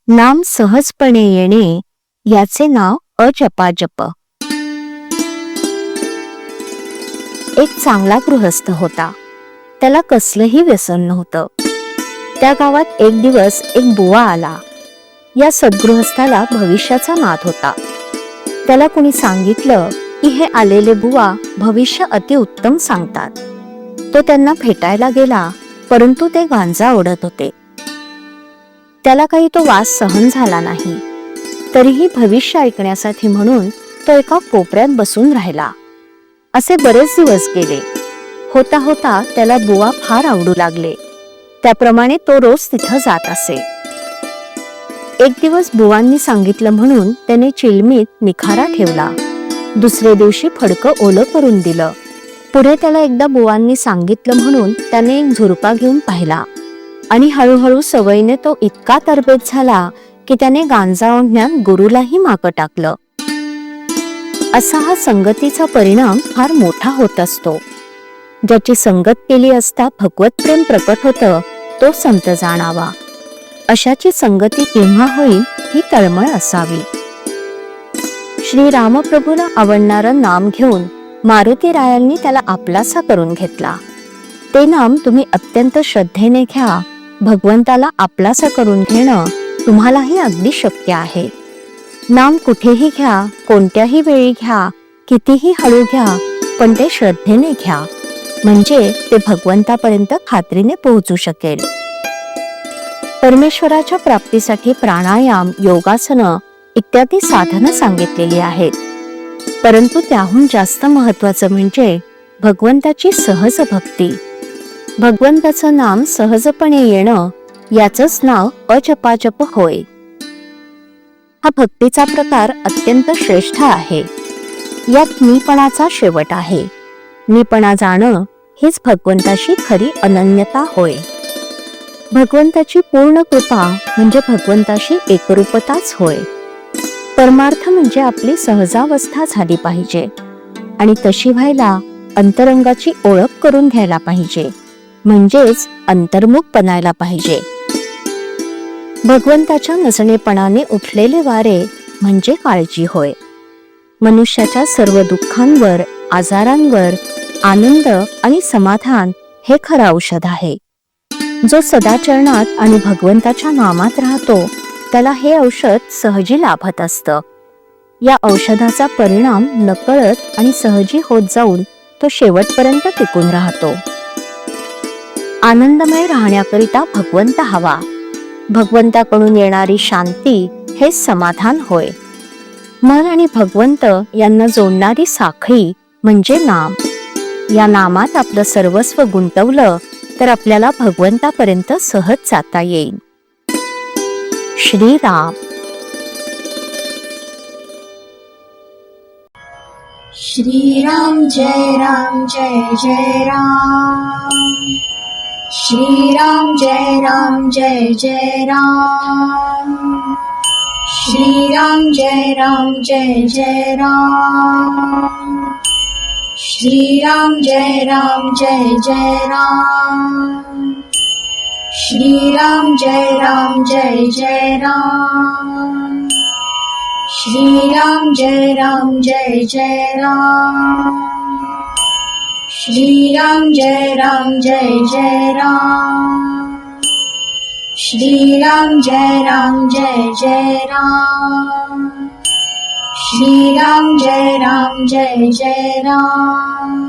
नाम सहजपणे येणे याचे नाव अजपाजप. एक चांगला गृहस्थ होता. त्याला कसलंही व्यसन नव्हतं. त्या गावात एक दिवस एक बुवा आला. या सद्गृहस्थाला भविष्याचा नाद होता. त्याला कुणी सांगितलं की हे आलेले बुवा भविष्य अतिउत्तम सांगतात. तो त्यांना भेटायला गेला, परंतु ते गांजा ओढत होते. त्याला काही तो वास सहन झाला नाही. तरीही भविष्य ऐकण्यासाठी म्हणून तो एका कोपऱ्यात बसून राहिला. असे बरेच दिवस गेले. होता होता त्याला बुवा फार आवडू लागले. त्याप्रमाणे तो रोज तिथं जात असे. एक दिवस बुवांनी सांगितलं म्हणून त्याने चिलमीत निखारा ठेवला. दुसरे दिवशी फडकं ओलं करून दिलं. पुढे त्याला एकदा बुवांनी सांगितलं म्हणून त्याने एक झुरपा घेऊन पाहिला आणि हळूहळू सवयीने तो इतका तरबेज झाला की त्याने गांजा ओढण्यात गुरुलाही मागं टाकलं. असा हा संगतीचा परिणाम फार मोठा होत असतो. ज्याची संगत केली असता भगवत प्रेम प्रकट होतं तो संत जाणावा. अशाची संगती केव्हा होईल ही तळमळ असावी. श्री रामप्रभूला आवडणारं नाम घेऊन मारुतीरायांनी त्याला आपलासा करून घेतला. ते नाम तुम्ही अत्यंत श्रद्धेने घ्या. भगवंताला आपलासा करून घेणं तुम्हालाही अगदी शक्य आहे. नाम कुठेही घ्या, कोणत्याही वेळी घ्या, कितीही हळू घ्या, पण ते श्रद्धेने घ्या, म्हणजे ते भगवंतापर्यंत खात्रीने पोहोचू शकेल. परमेश्वराच्या प्राप्तीसाठी प्राणायाम, योगासनं इत्यादी साधनं सांगितलेली आहेत. परंतु त्याहून जास्त महत्वाचं म्हणजे भगवंताची सहज भक्ती. भगवंताचं नाम सहजपणे येणं याचंच नाव अजपाजप होय. हा भक्तीचा प्रकार अत्यंत श्रेष्ठ आहे. यात मीपणाचा शेवट आहे. मीपणा जाणं हीच भगवंताशी खरी अनन्यता होय. भगवंताची पूर्ण कृपा म्हणजे भगवंताशी एकरूपताच होय. परमार्थ म्हणजे आपली सहजावस्था झाली पाहिजे आणि तशी व्हायला अंतरंगाची ओळख करून घ्यायला पाहिजे, म्हणजेच अंतर्मुख बनायला पाहिजे. भगवंताच्या नसणेपणाने उठलेले वारे म्हणजे काळजी होय. मनुष्याच्या सर्व दुःखांवर, आजारांवर आनंद आणि समाधान हे खरं औषध आहे. जो सदाचरणात आणि भगवंताच्या नामात राहतो त्याला हे औषध सहजी लाभत असतं. या औषधाचा परिणाम नकळत आणि सहजी होत जाऊन तो शेवटपर्यंत टिकून राहतो. आनंदमय राहण्याकरिता भगवंत हवा. भगवंताकडून येणारी शांती हे समाधान होय. मन आणि भगवंत यांना जोडणारी साखळी म्हणजे नाम. या नामात आपलं सर्वस्व गुंतवलं तर आपल्याला भगवंतापर्यंत सहज जाता येईल. श्रीराम. श्रीराम जय राम जय जय राम. श्रीराम जय राम जय जय राम. श्रीराम जय राम जय जय राम. श्रीराम जय राम जय जय राम. श्रीराम जय राम जय जय राम. श्रीराम जय राम जय जय राम. श्रीराम जय राम जय जय राम. श्रीराम जय राम जय जय राम. श्रीराम जय राम जय जय राम.